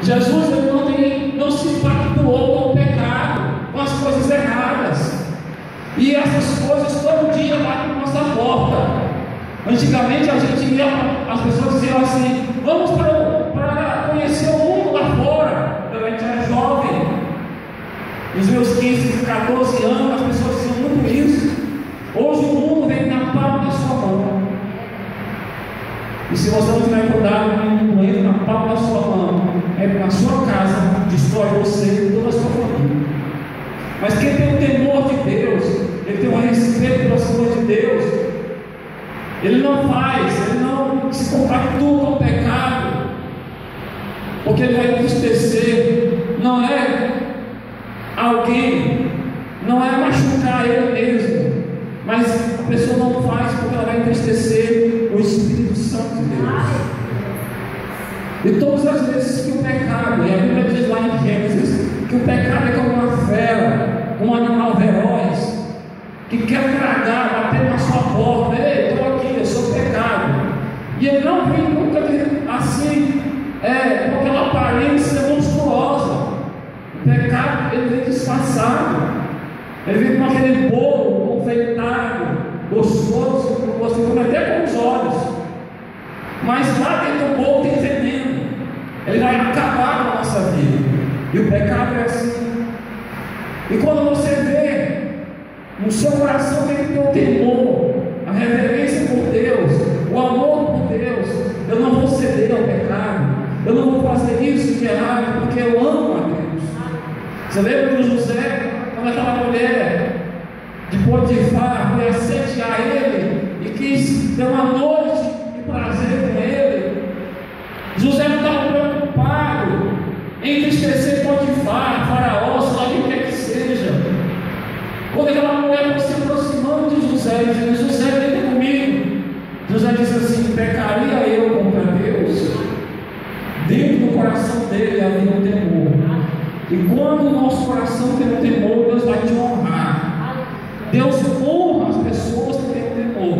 Jesus não se impactou com o pecado, com as coisas erradas. E essas coisas todo dia batem na nossa porta. Antigamente a gente ia, as pessoas diziam assim: vamos para conhecer o mundo lá fora. Eu era jovem, nos meus 15, 14 anos, as pessoas diziam muito isso. Hoje o mundo vem na palma da sua mão. E se você não tiver cuidado, o mundo entra na palma da sua mão, na sua casa, destrói você e toda a sua família. Mas quem tem o temor de Deus, ele tem um respeito pelas coisas de Deus, ele não se compactua com o pecado, porque ele vai entristecer, não é alguém, não é machucar ele mesmo, mas a pessoa não faz porque ela vai entristecer o Espírito Santo de Deus. E todas as vezes que o pecado, e a Bíblia diz lá em Gênesis, que o pecado é como uma fera, um animal feroz, que quer tragar, bater na sua porta: ei, estou aqui, eu sou pecado. E ele não vem nunca assim, com aquela aparência monstruosa. O pecado, ele vem disfarçado, ele vem com aquele bolo confeitado, gostoso, que você come até com os olhos, mas lá dentro do bolo tem veneno, ele vai acabar com a nossa vida. E o pecado é assim. E quando você vê no seu coração tem que ter o temor, a reverência por Deus, o amor por Deus. Eu não vou ceder ao pecado, eu não vou fazer isso de errado, porque eu amo a Deus. Você lembra de José, quando aquela mulher de Potifar foi assediar ele e quis ter uma noite de prazer com ele? José não estava preocupado em entristecer Potifar, Faraó, sei lá o que quer que seja. Quando aquela mulher foi se aproximando de José, dizendo: José, vem comigo. José disse assim: pecaria eu contra Deus? Dentro do coração dele havia um temor. E quando o nosso coração tem um temor, Deus vai te honrar. Deus honra as pessoas que têm um temor.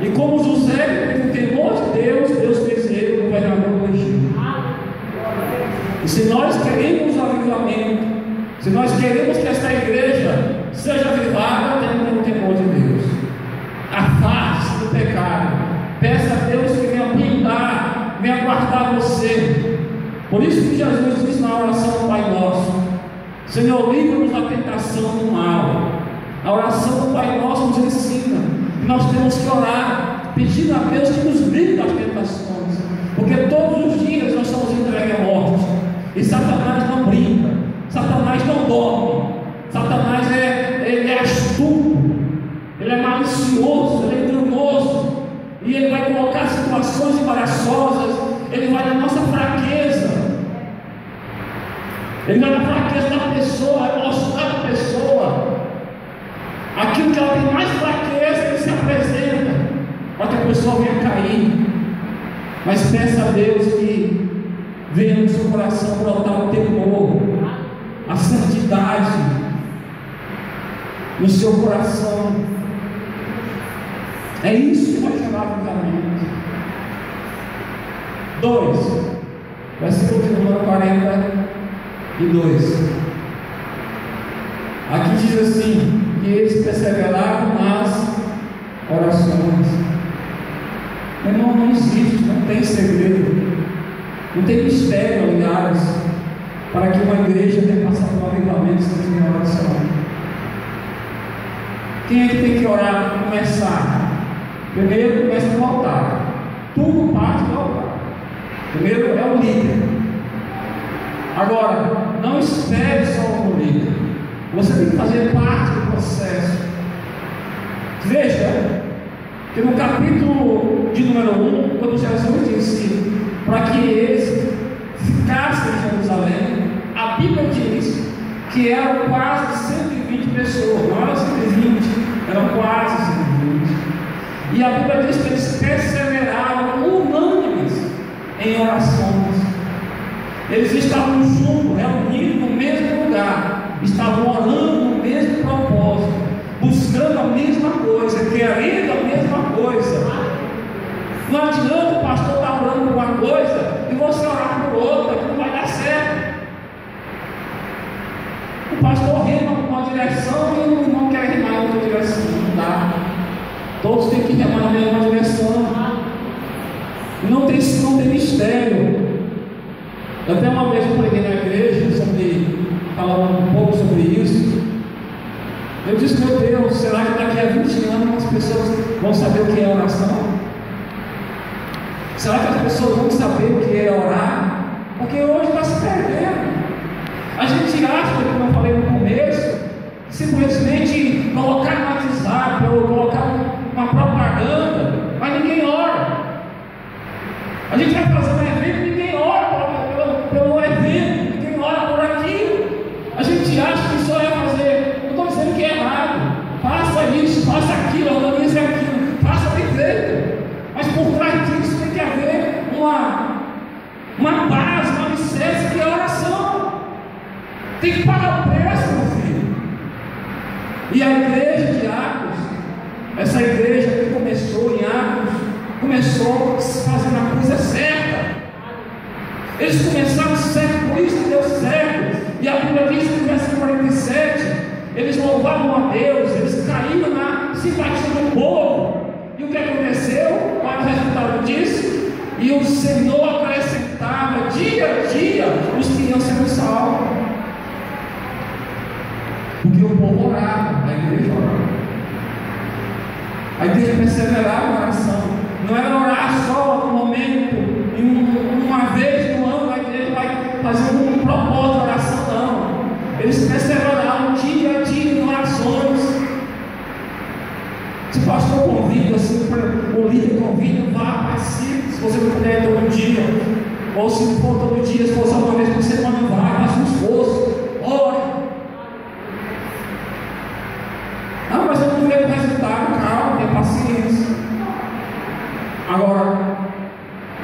E como José tem um temor de Deus, Deus fez ele governador do Egito. E se nós queremos avivamento, se nós queremos que esta igreja seja avivada, temos o temor de Deus. Afaste do pecado. Peça a Deus que venha blindar, venha guardar você. Por isso que Jesus diz na oração do Pai Nosso: Senhor, livra-nos da tentação do mal. A oração do Pai Nosso nos ensina que nós temos que orar, pedindo a Deus que nos livre das tentações, porque todos os dias nós somos entregues à morte. E Satanás não brinca, Satanás não dorme. Satanás ele é astuto, ele é malicioso, ele é enganoso, e ele vai colocar situações embaraçosas, ele vai na nossa fraqueza, ele vai na fraqueza da pessoa, vai mostrar da pessoa aquilo que ela tem mais fraqueza, ele se apresenta para que a pessoa venha cair. Mas peça a Deus que venha no seu coração brotar o temor, a santidade no seu coração. É isso que vai gerar avivamento. 2, versículo de número 42. Aqui diz assim: que eles perseveraram nas orações. Meu irmão, não existe, não tem segredo, não tem mistério, aliás, para que uma igreja tenha passado por um avivamento sem ter oração. Quem é que tem que orar para começar? Primeiro começa no altar. Tudo parte do altar. Primeiro é o líder. Agora, não espere só o líder. Você tem que fazer parte do processo. Veja que no capítulo de número 1, quando Jesus disse para que eles ficassem em Jerusalém, a Bíblia diz que eram quase 120 pessoas. Não eram 120, eram quase 120. E a Bíblia diz que eles perseveraram unânimes em orações. Eles estavam juntos, reunidos no mesmo lugar, estavam orando no mesmo propósito, buscando a mesma coisa, querendo a mesma coisa. Não adianta o pastor estar orando por uma coisa e você orar por outra, que não vai dar certo. direção e o irmão quer remar em outra direção. Não dá. Todos têm que remar na mesma direção. Não tem mistério. Até uma vez eu preguei na igreja, falando um pouco sobre isso. Eu disse, meu Deus, será que daqui a 20 anos as pessoas vão saber o que é oração? Será que as pessoas vão saber o que é orar? Porque hoje está se perdendo. A gente acha, como eu falei no começo, simplesmente colocar no WhatsApp ou colocar uma propaganda, mas ninguém ora. A gente vai fazer um evento, ninguém ora pelo evento, ninguém ora por aquilo. A gente acha que só é fazer, não estou dizendo que é errado, faça isso, faça aquilo, organize aquilo, faça bem feito. Mas por trás disso tem que haver uma base, uma licença que é oração. Tem que pagar o preço, meu filho. E a igreja de Atos, essa igreja que começou em Atos, começou fazendo a coisa certa. Eles começaram certo, por isso que deu certo. E a Bíblia diz que no versículo 47, eles louvavam a Deus, eles caíram na simpatia do povo. E o que aconteceu? Qual era o resultado disso? E o Senhor acrescentava dia a dia os que iam sendo salvos. Porque o povo orava, a igreja orava. A igreja perseverava na oração. Não era orar só no momento, uma vez no ano a igreja vai fazer um propósito de oração, não. Eles perseveravam dia a dia em orações. Se o pastor convida, assim, o líder convida, vá, participe, se você não puder todo dia, ou se for todo dia, se for só uma vez por semana, vá, faça um esforço, ore. Não, mas eu não vejo resultado, calma, tenha paciência. Agora,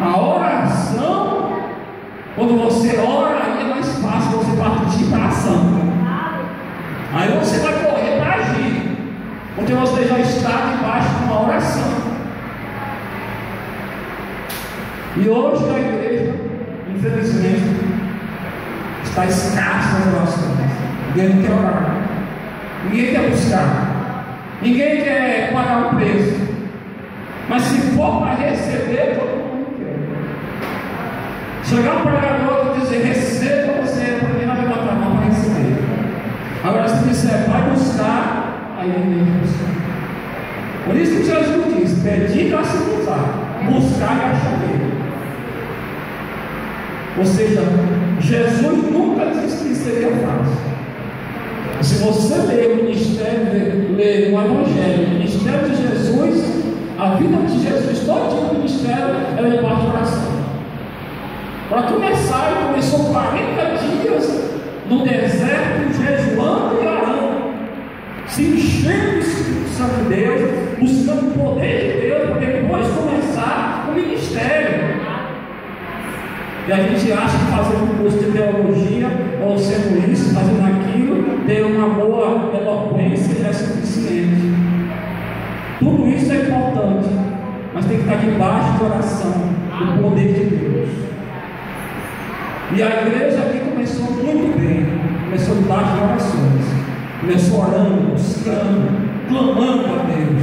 a oração, quando você ora, aí é mais fácil você partir para a ação. Aí você vai correr para agir, porque você já está debaixo de uma oração. E hoje a igreja, infelizmente, está escassa nas orações. Ninguém quer orar, ninguém quer buscar, ninguém quer pagar o preço. Mas se for para receber, todo mundo quer. Chegar um pregador e dizer, receba, você não vai levantar a mão para receber. Agora, se disser, vai buscar, aí ninguém vai buscar. Por isso que Jesus diz, pedir para se buscar, buscar e achareis. Ou seja, Jesus nunca disse que seria fácil. Se você ler o ministério, ler o Evangelho, o ministério de Jesus, a vida de Jesus, todo o ministério, ela é debaixo de oração. Para começar, ele começou 40 dias no deserto, jejuando e orando, se enchendo do Espírito Santo de Deus, buscando o poder de Deus, para depois começar o ministério. E a gente acha que fazendo um curso de teologia, ou sendo isso, fazendo aquilo, ter uma boa eloquência é suficiente. Tudo isso é importante, mas tem que estar debaixo de oração, do poder de Deus. E a igreja aqui começou muito bem, começou debaixo de orações, começou orando, buscando, clamando a Deus.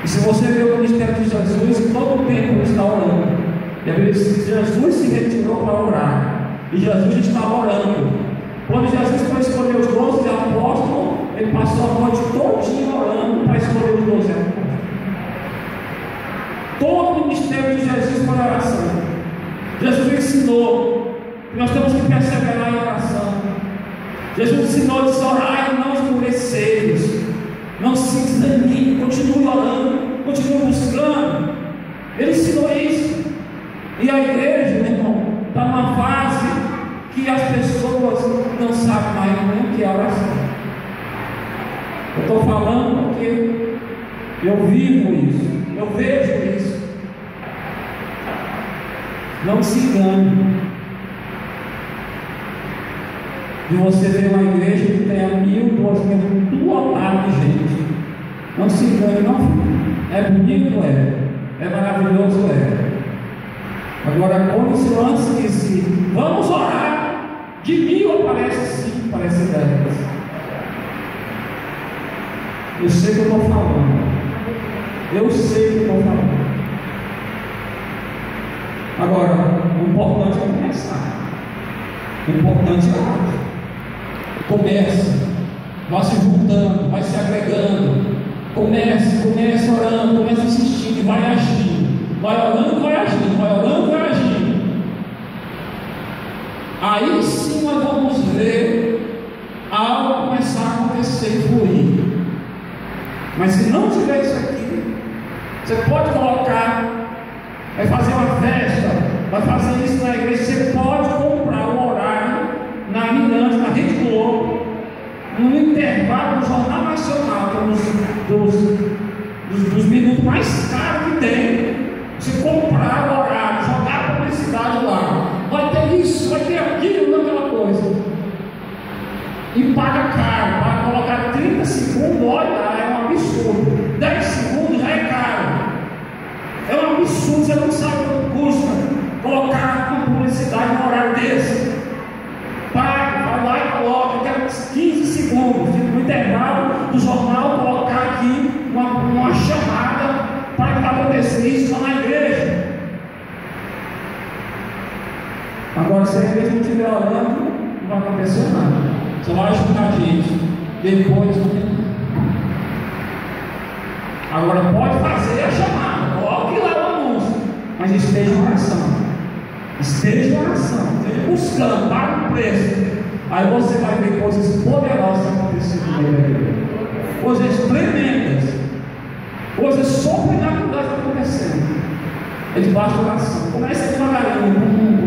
E se você vê o ministério de Jesus, todo o tempo ele está orando. E a Bíblia diz que Jesus se retirou para orar, e Jesus estava orando. Quando Jesus foi escolher os 12 apóstolos, ele passou a noite todinha orando para escolher os 12 apóstolos. Todo o ministério de Jesus foi oração. Jesus ensinou que nós temos que perseverar em oração. Jesus ensinou a orar e não esmoreceis. Não se desanime, continue orando, continue buscando. Ele ensinou isso. E a igreja, meu irmão, está numa fase que as pessoas não sabem mais nem o que é oração. Eu estou falando porque eu vivo isso, eu vejo isso. Não se engane de você ver uma igreja que tenha 1.000, 2.000, tudo lotado de gente. Não se engane, não. É bonito, é maravilhoso, Agora, quando se lança e diz, vamos orar, de 1.000 aparece 5, aparece 10. Eu sei o que eu estou falando. Eu sei o que eu estou falando. Agora, o importante é começar. O importante é orar. Comece, vá se juntando, vai se agregando. Comece orando, comece assistindo e vai agindo. Vai orando, vai agindo, vai orando, vai agindo. Aí sim nós vamos ver algo começar a acontecer e fluir. Mas se não tiver isso aqui, você pode colocar, vai fazer uma festa, vai fazer isso na igreja, você pode comprar um horário na Mirante, na Rede Globo, no intervalo do Jornal Nacional, que é dos minutos mais caros que tem. Você comprar o horário, jogar a publicidade lá, vai ter isso, vai ter aquilo, não aquela coisa. E paga caro, para colocar 30 segundos, olha, é um absurdo. 10 segundos já é caro. É um absurdo, você não sabe quanto custa colocar uma publicidade no horário desse. Paga, vai lá e coloca, quero 15 segundos, no intervalo do jornal, colocar aqui uma chamada para que vai acontecer isso lá na igreja. Agora, se a igreja não estiver orando, não vai acontecer nada. Você vai ajudar a gente. Depois não tem nada. Agora pode fazer a chamada, coloque lá o anúncio, mas esteja em oração. Esteja em oração, esteja buscando, pague o preço. Aí você vai ver coisas poderosas acontecendo na igreja. Coisas tremendas, coisas sobrenaturais acontecendo. É debaixo da oração. Começa devagarinho,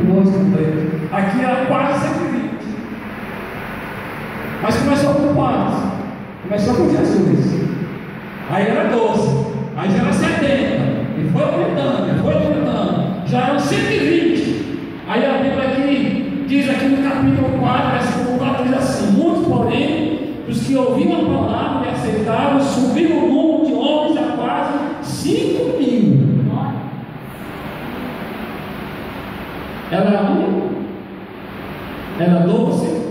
1, 2, 3. Aqui é quase 120. Mas começou com quantos? Começou com Jesus. Aí era 12, aí já era 70, e foi aumentando, já eram 120. Aí a Bíblia aqui diz aqui no capítulo 4, versículo 4, diz assim: muitos, porém, os que ouviram a palavra e aceitaram, subiram o número de homens a quase 5.000. Era 1, era 12,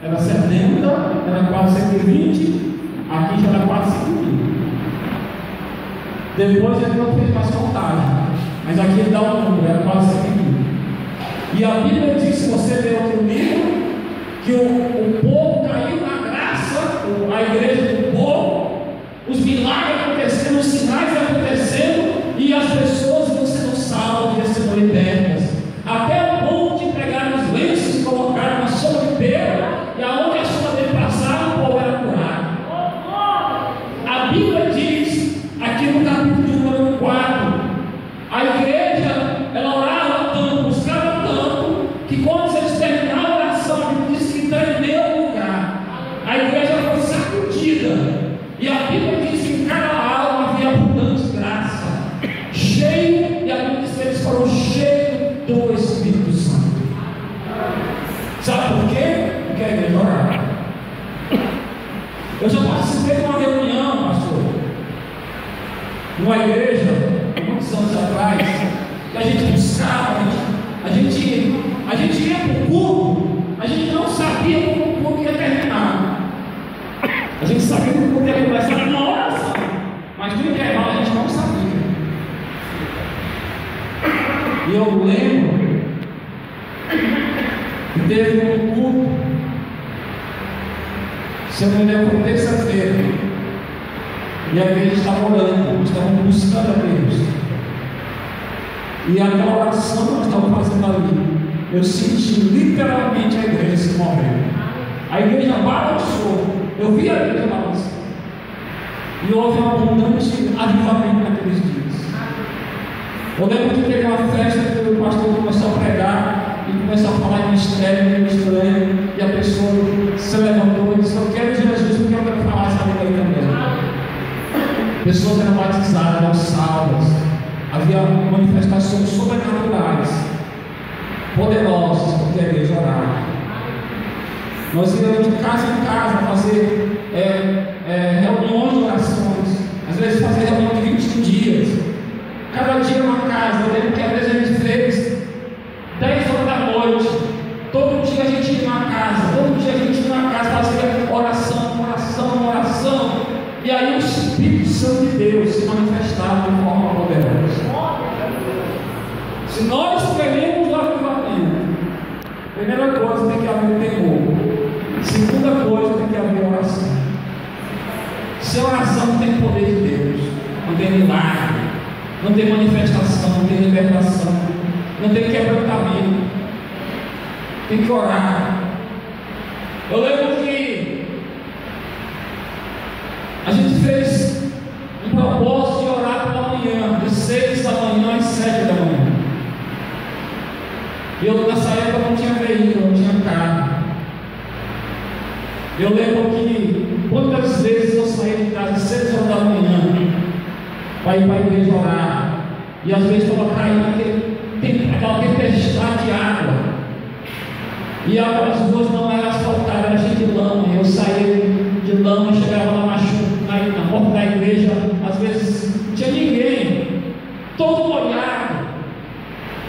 era 70, era quase 120, aqui já era quase 5.000. Depois ele não fez mais contagem, mas aqui ele dá um número, era quase 5.000. E a Bíblia diz, se você ler outro livro, que o povo caiu na graça, a igreja do povo, os milagres acontecendo, os sinais acontecendo, e as pessoas iam sendo salvas, iam sendo libertas, até o ponto de pegar os lenços e colocar na sombra de pedra, e aonde a sombra dele passava, o povo era curado. A Bíblia diz, aqui no capítulo de número 4, a igreja, ela orava tanto, buscava tanto, que quando eles terminaram a oração, a Bíblia diz que tremeu o lugar. A igreja foi sacudida, e a Bíblia diz que em cada alma havia abundante graça, cheio, e a Bíblia diz que eles foram cheios do Espírito Santo. Sabe por quê? Porque a igreja orava. Eu já participei de uma reunião, pastor, numa igreja, há muitos anos atrás, que a gente buscava, a gente ia para o culto, a gente não sabia como o culto ia terminar. A gente sabia que o culto ia começar na oração, mas no intervalo a gente não sabia. E eu lembro que teve um culto, se eu não me lembro, foi terça-feira. E a igreja estava orando, estava buscando a Deus. E aquela oração que nós estávamos fazendo ali, eu senti literalmente a igreja se movendo. A igreja balançou. Eu vi a igreja balançando. E houve um abundante avivamento naqueles dias. Eu lembro que teve uma festa que o pastor começou a pregar e começou a falar em mistério, e a pessoa se levantou e disse: eu quero Jesus porque eu quero falar essa língua aí também. Pessoas eram batizadas, eram salvas, havia manifestações sobrenaturais, poderosas, porque a igreja orava. Nós íamos de casa em casa fazer reuniões de orações, às vezes fazer reunião de 21 dias, cada dia uma casa. Eu lembro que às vezes a gente fez 10 horas da noite, todo dia a gente ia numa casa, fazia oração, E aí o Espírito Santo de Deus se manifestava de forma poderosa. Se nós queremos o avivamento, primeira coisa, tem que haver temor. Segunda coisa, tem que haver oração. Se a oração não tem poder de Deus, não tem milagre, não tem manifestação, não tem libertação, não tem quebrantamento, tem que orar. Eu lembro que a gente fez um propósito de orar pela manhã, de 6 da manhã às 7 da manhã. E eu nessa época não tinha veículo, não tinha carro. Eu lembro que quantas vezes eu saía de casa às 6 horas da manhã para ir para a igreja orar. E às vezes estava caindo aquela tempestade de água. E as ruas não eram asfaltadas, era cheio de lama. Eu saía de lama e chegava lá na porta da igreja. Às vezes não tinha ninguém, todo molhado.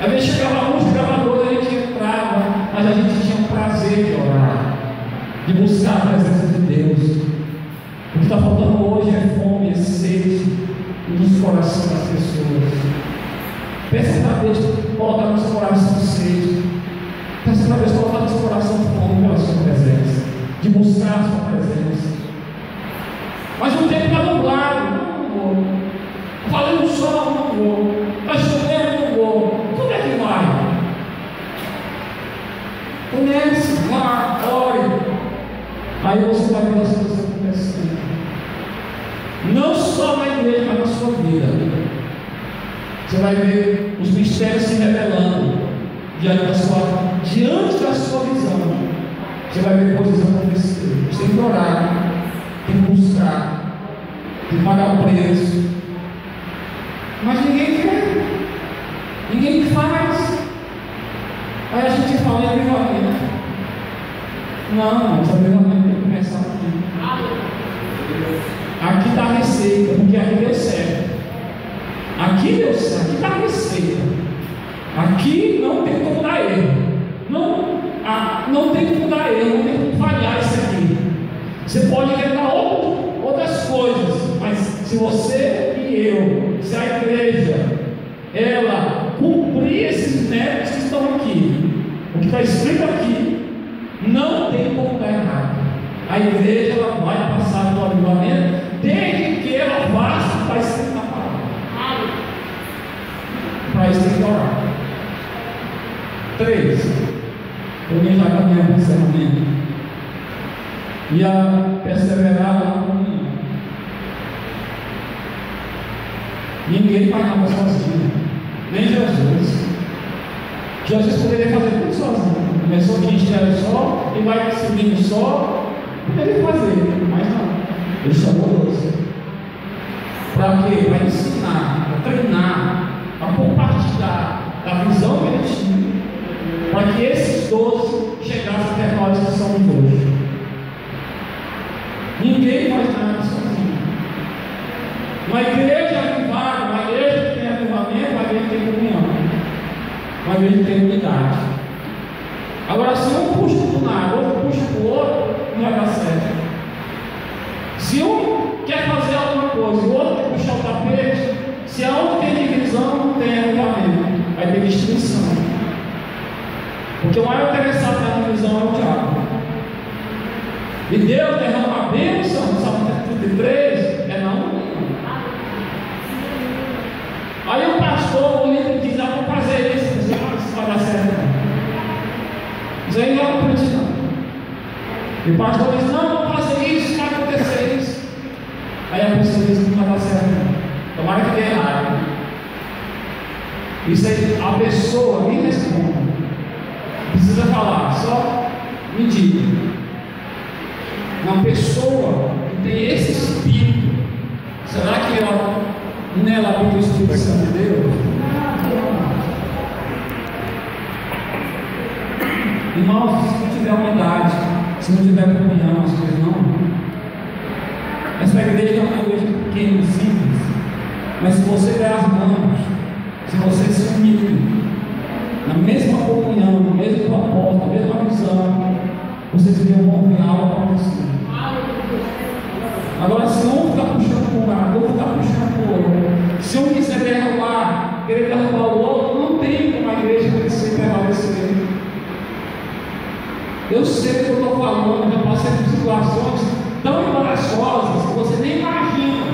Às vezes chegava um, chegava dois, a gente entrava, mas a gente tinha um prazer de orar, de buscar a presença de Deus. O que está faltando hoje é fome, é sede nos corações das pessoas. Peça para Deus colocar no seu coração sede. Peça para Deus colocar no seu coração fome pela sua presença, de buscar a sua presença. Mas não tem para nublado, não vou. Falei no sol, não vou. Está chovendo, não vou. Como é que vai? Comece, vá, ore. Aí você vai ver as coisas acontecendo. Não só na igreja, mas na sua vida. Você vai ver os mistérios se revelando diante da sua visão. Você vai ver coisas acontecer. Você tem que orar, tem que buscar, tem que pagar o preço. Mas ninguém quer, ninguém faz. Aí a gente fala em avivamento. Não, esse avivamento tem que começar aqui. Aqui está a receita, porque aqui deu certo. Aqui deu certo, aqui está a receita. Aqui não tem como dar erro. Não tem como dar erro, não tem como falhar isso aqui. Você pode inventar outras coisas, mas se você e eu, se a igreja, ela cumprir esses métodos que estão aqui, o que está escrito aqui, não tem como dar errado. A igreja ela vai passar pelo avivamento, desde que ela faça o que está escrito na palavra. Para isso tem que orar. 3. Eu me já caminhar para o encerramento. E a perseverar na comunhão. Ninguém faz nada sozinho, nem Jesus. Jesus poderia fazer tudo sozinho. Começou o ministério só, e vai seguindo só, poderia fazer, mas não. Ele chamou 12. Para quê? Para ensinar, para treinar, para compartilhar a visão que ele tinha, para que esses 12 chegassem até nós que somos hoje. Ninguém faz nada sozinho. Uma igreja avivada, uma igreja que tem avivamento, uma igreja que tem comunhão, uma igreja que tem unidade. Agora, se um puxa para um lado, outro puxa para o outro, não vai dar certo. Se um quer fazer alguma coisa, o outro quer puxar o tapete, se aonde tem divisão, não tem avivamento, vai ter destruição. Porque o maior interessado na divisão é o diabo. E Deus derrama a bênção, Salmo 33, é na união. Aí o pastor, o líder diz: vamos fazer isso, isso vai dar certo. Isso aí não é para ti, não. E o pastor diz: não, vamos fazer isso, vai acontecer isso. Aí a pessoa diz: não vai dar certo, não. Tomara que dê errado. Isso aí, a pessoa nem responde. Precisa falar, só me diga. Uma pessoa que tem esse espírito, será que ela nela habita o Espírito Santo de Deus? Irmãos, se não tiver unidade, se não tiver comunhão, as coisas não. Essa igreja é uma igreja pequena e simples, mas se você der as mãos, se você se unir na mesma comunhão, no mesmo propósito, na mesma visão, vocês verão algo acontecer. Agora, se um fica Eu sei que eu estou falando, já passei por situações tão embaraçosas que você nem imagina.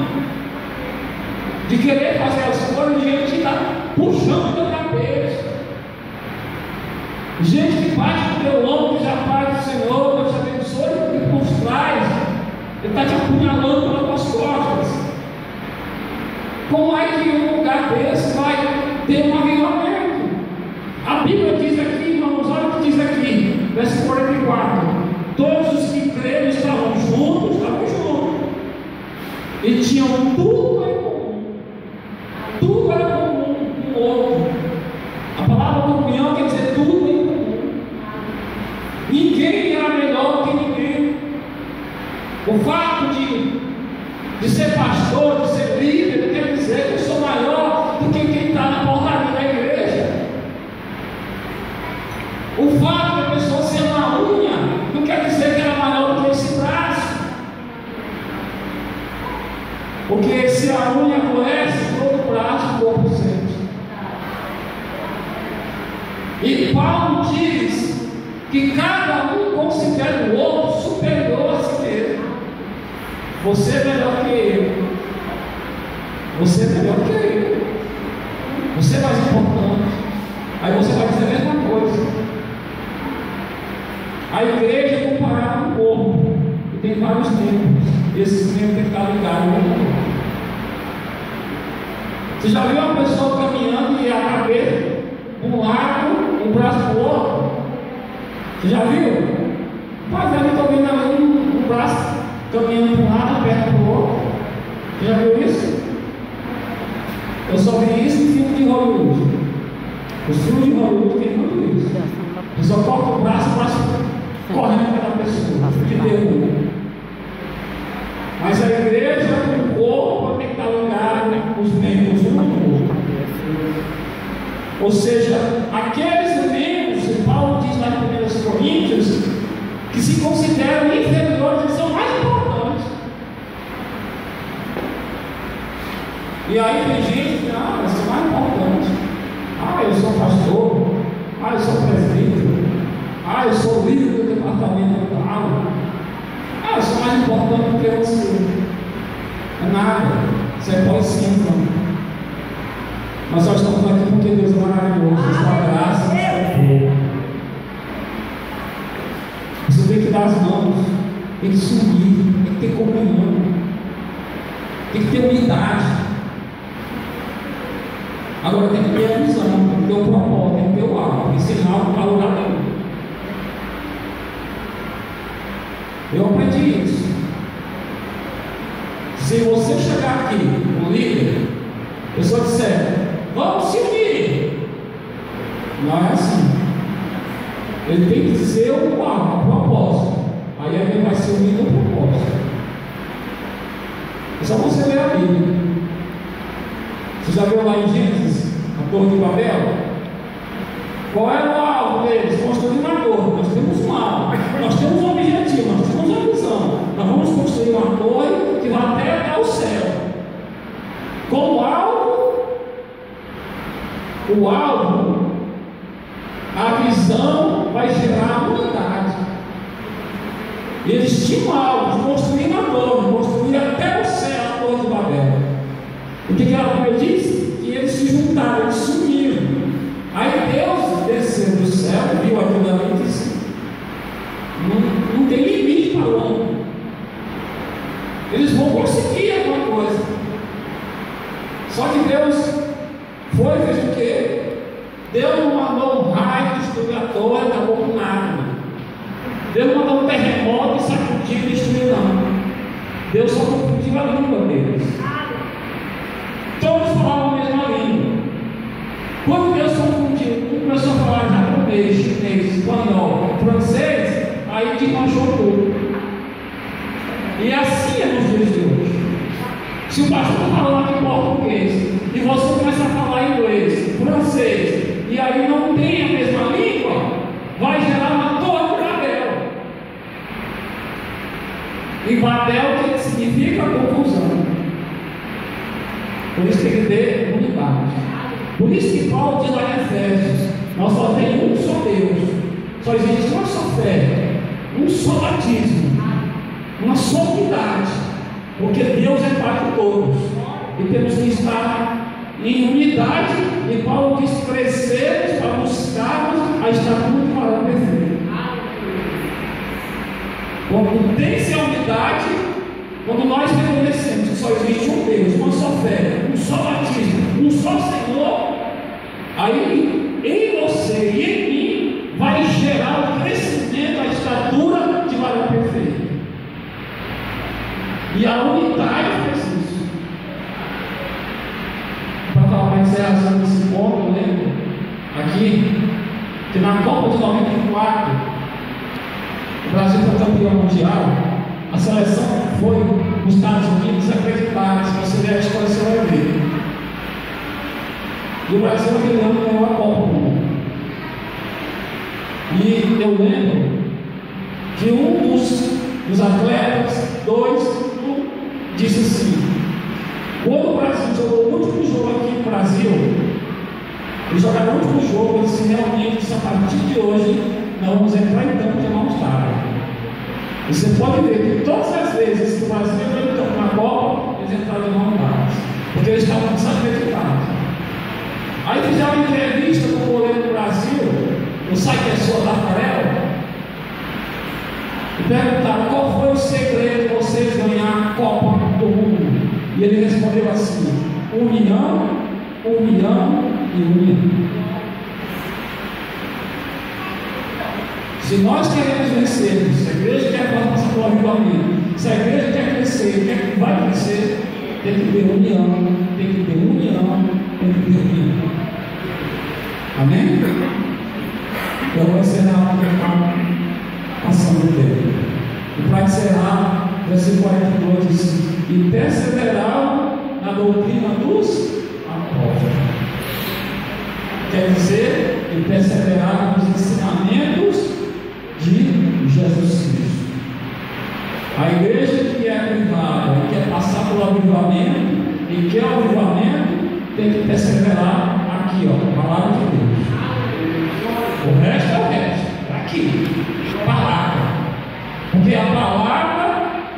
De querer fazer as coisas, gente está puxando o teu cabeça. Gente que bate no teu ombro, que já faz o Senhor, Deus te abençoe, e por trás, Ele está te apunhalando pelas tuas costas. Como é que um lugar desse vai ter um avivamento? A Bíblia diz aqui, irmãos, olha o que diz aqui, verso 44: todos os que creram estavam juntos, e tinham tudo em comum. Tudo era comum um com o outro. A palavra comunhão quer dizer tudo em comum. Ninguém era melhor que ninguém. O fato de ser pastor, de ser líder, não quer dizer que eu sou maior do que quem está na portaria da igreja. O fato de a pessoa ser uma unha não quer dizer que ela é maior do que esse braço. Porque se a unha adoece, todo o braço, o corpo sente. E Paulo diz que cada um considera o outro superior a si mesmo. Você é melhor que eu. Você é melhor que eu. Você é mais importante. Aí você vai dizer a mesma coisa. A igreja é comparada com o corpo. E tem vários membros. Esses membros têm que estar ligados no corpo. Você já viu uma pessoa caminhando e a cabeça um lado, um braço para o outro? Você já viu? Mas eu não estou vendo ali um braço caminhando para um lado, a perna para o outro. Você já viu isso? Eu só vi isso em filme de Hollywood. Os filmes de Hollywood tem muito isso. Eu só corto o braço correndo pela pessoa. De Deus. Mas a igreja, o corpo, tem que estar ligado os membros um ao outro. Ou seja, aqueles membros, que Paulo diz lá em 1 Coríntios, que se consideram inferiores, eles são mais importantes. E aí tem gente que, eu sou mais importante. Eu sou pastor. Eu sou presbítero. Eu sou líder do departamento tal. Eu sou mais importante do que você. É nada. Você pode sim, então. Mas nós estamos aqui porque Deus é maravilhoso. Sua graça é boa. Você tem que dar as mãos. Tem que subir. Tem que ter comunhão. Tem que ter unidade. Agora tem que ter a visão. Tem que ter o propósito. Tem que ter o alvo. Tem que ensinar algo para lugar nenhum. Eu aprendi isso. Se você chegar aqui, um líder, a pessoa disser, vamos se unir. Não é assim. Ele tem que dizer o propósito. Aí ele vai se unir no propósito. É só você ler a Bíblia. Você já viu lá em Gênesis, a Torre de Babel? Qual era o alvo deles? Construir uma torre. Nós temos um alvo, nós temos um objetivo, nós temos uma visão. Nós vamos construir uma torre que vai até ao céu. Com o alvo, a visão vai gerar unidade. E eles tinham alvo de construir uma torre, construir até o céu a Torre de Babel. O que a Bíblia diz? Que eles se juntaram, eles se uniram. Aí Deus desceu do céu, viu aquilo ali e disse: não tem limite para o homem. Eles vão conseguir alguma coisa. Só que Deus fez o quê? Deus não mandou um raio destruir a torre, acabou com nada. Deus não mandou um terremoto e sacudir e destruir, não. Deus só confundiu a língua deles. Todos falavam a mesma língua. Quando Deus confundiu, um começou a falar japonês, chinês, espanhol, francês, aí desmanchou tudo. E assim é nos dias de hoje. Se o pastor está falando em português e você começa a falar inglês, francês, e aí não tem a mesma língua, vai gerar uma torre de Babel. E Babel que significa confusão. Por isso tem que ter unidade. Por isso que Paulo diz lá em Efésios: nós só temos um só Deus. Só Só existe uma só fé, um só batismo, uma só unidade, porque Deus é Pai de todos, e temos que estar em unidade, e Paulo diz: crescermos para buscarmos a estatura de varão perfeito. Quando tem-se a unidade, quando nós reconhecemos que só existe um Deus, uma só fé, um só batismo, um só Senhor, aí em você e em mim vai gerar o crescimento, a estatura de varão perfeito. E a unidade faz isso. Para encerrar esse ponto, eu lembro aqui que na Copa de 94 o Brasil foi campeão mundial. A seleção foi nos Estados Unidos acreditada. Se você ver a história, você vai ver. E o Brasil aquele ano ganhou a Copa do Mundo. E eu lembro que um dos atletas, disse assim: quando o Brasil jogou o último jogo aqui no Brasil, eles jogaram o último jogo, eles disse: realmente, a partir de hoje, nós vamos entrar em campo de mãos dadas. E você pode ver que todas as vezes que o Brasil entrou em campo na Copa, eles entraram de mãos dadas, porque eles estavam desacreditados. Aí fizeram uma entrevista com o goleiro do Brasil, o Saqueçô Tafarel, e perguntaram: qual foi o segredo de vocês ganhar a Copa do Mundo? E ele respondeu assim: união, união e união. Se nós queremos vencer, se a igreja quer passar pelo avivamento, se a igreja quer crescer, quer que vai crescer, tem que ter união, tem que ter união, tem que ter união. Amém? Eu vou encerrar a passando dele. E para encerrar, versículo 42 diz: e perseveraram na doutrina dos apóstolos. Quer dizer, e perseveraram nos ensinamentos de Jesus Cristo. A igreja que é avivada e quer passar pelo avivamento e quer o avivamento, tem que perseverar aqui, ó, a palavra de Deus. O resto é o resto, está aqui, a palavra. Porque a palavra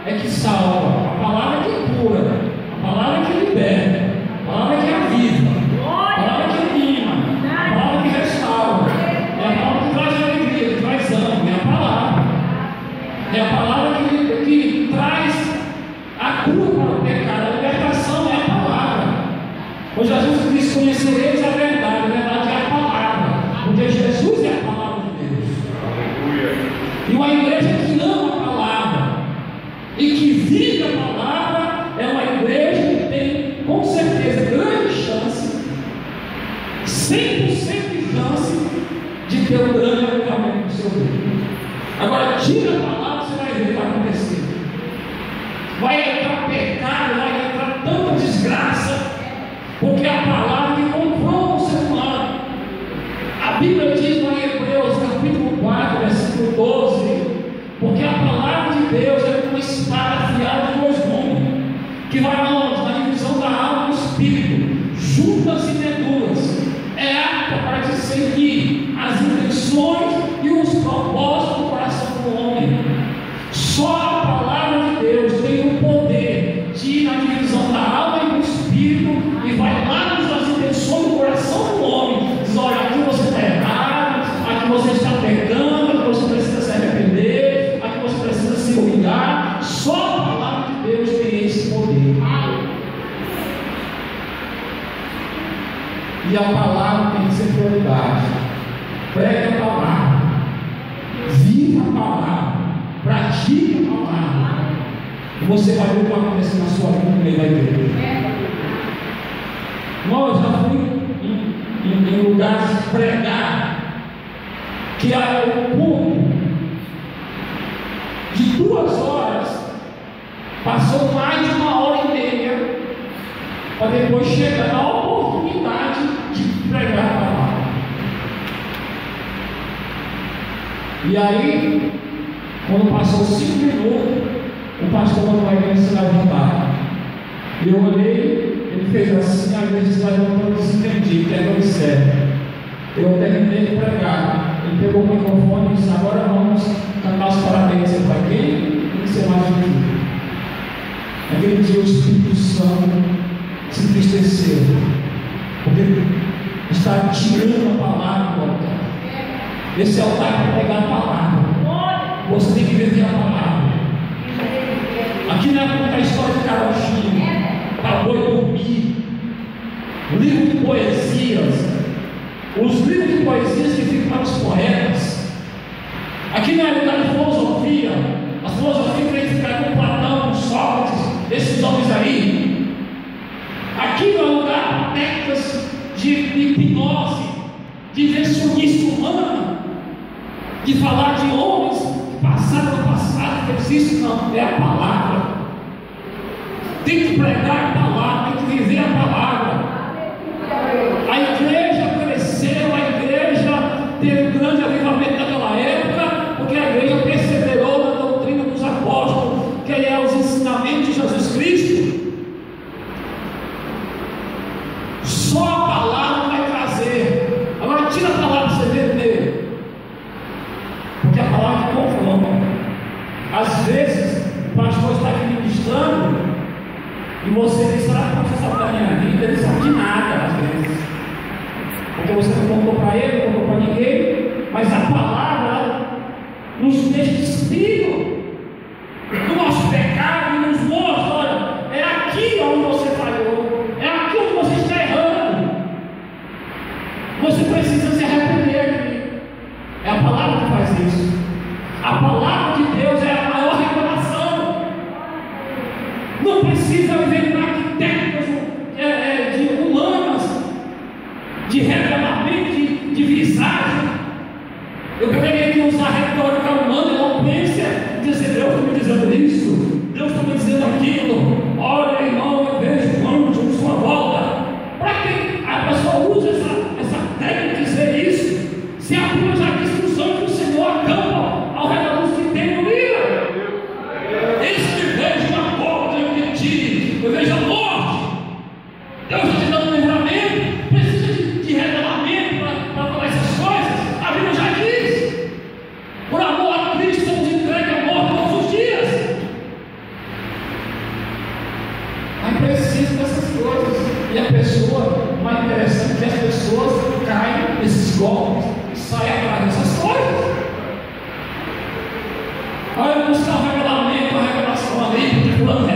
é que salva, a palavra é que cura, a palavra é que liberta, a palavra é que aviva, a palavra é que anima, a palavra é que restaura, é a palavra que traz alegria, que traz ânimo, é a palavra. É a palavra que traz a cura para o pecado, a libertação é a palavra. Pois Jesus disse: conhecereis a verdade é a palavra, porque Jesus é a palavra de Deus. E uma igreja que ama a palavra e que vive a palavra é uma igreja que tem, com certeza, grande chance, 100% de chance de ter um grande avivamento no seu reino. Agora, tira a palavra, você vai ver o que vai acontecer. Vai entrar pecado, vai entrar tanta desgraça, porque a palavra que confronta o ser humano. A Bíblia diz lá em Hebreus, capítulo 4, versículo 12: porque a palavra de Deus é uma espada afiada de dois gumes, que vai aonde? Na divisão da alma e do espírito, juntas e medulas, é apta para discernir as intenções e os propósitos do coração do homem. Só a palavra de Deus tem o poder de ir na divisão da alma e do espírito e vai lá nas intenções do coração do homem. Diz: olha, aqui você está errado, aqui você está pecando, aqui você precisa se arrepender, aqui você precisa se humilhar. Só a palavra de Deus tem esse poder. E a palavra tem que ser prioridade. Pregue a palavra, viva a palavra, pratique a palavra, e você vai ver o que vai acontecer na sua vida no meio da igreja. Eu já fui em lugares pregar que era o culto de 2 horas, passou mais de 1h30 para depois chegar na oportunidade de pregar a palavra. E aí, quando passou 5 minutos, o pastor não vai querer se levantar. E eu olhei, ele fez assim, a igreja se levantou, eu desentendi, que era o certo. Eu terminei de pregar. Ele pegou o microfone disse: agora vamos cantar os parabéns para quem? Tem que ser mais difícil. Aquele dia o Espírito Santo se entristeceu, porque está tirando a palavra do altar. Esse altar é para pegar a palavra. Você tem que viver a palavra. Aqui não é contar a história de carochinha, para boi dormir. Livro de poesias. Os livros de poesias que ficam para os poetas. Aqui não é lugar de filosofia. A filosofia tem que ficar com Platão, com Sócrates, esses homens aí. Aqui não é lugar para técnicas de hipnose, de invencionista humana, de falar de homens que passaram no passado, que existe. Não, é a palavra. Tem que pregar a palavra, tem que viver a palavra. A igreja cresceu, a igreja teve um grande avivamento naquela época, porque a igreja perseverou na doutrina dos apóstolos, que é os ensinamentos de Jesus Cristo. Só a palavra vai trazer. Agora tira a palavra para você ver nele, porque a palavra confronta. Às vezes o pastor está aqui ministrando e você diz: será que você sabe da minha vida? Ele não sabe de nada, às vezes, porque você não contou para ele, não contou para ninguém. Mas a palavra nos deixa despido do nosso pecado e nos mostra: olha, é aqui onde você falhou, é aqui onde você está errando, você precisa se arrepender. É a palavra que faz isso. A palavra de Deus é a maior revelação. Não precisa viver em técnicas de humanas, de revelamento, de visagem. Eu poderia aqui usar retórica humana, eloquência, dizer: Deus está me dizendo isso, Deus está me dizendo aquilo. Olha, irmão, eu vejo anjos em sua volta. Para que a pessoa usa essa técnica de dizer isso? Se a Bíblia já diz que os anjos do Senhor acampam ao redor dos que tem no livro. Eis que vejo uma porta diante de ti, eu vejo a morte. Deus está te dando um livramento. Precisa de revelamento para falar essas coisas. A Bíblia já diz: por amor a Cristo somos entregues à morte todos os dias. Aí precisa dessas coisas. E a pessoa, o mais interessante é que as pessoas caem nesses golpes e saem atrás dessas coisas. Aí eu buscar um revelamento, uma revelação ali, porque fulano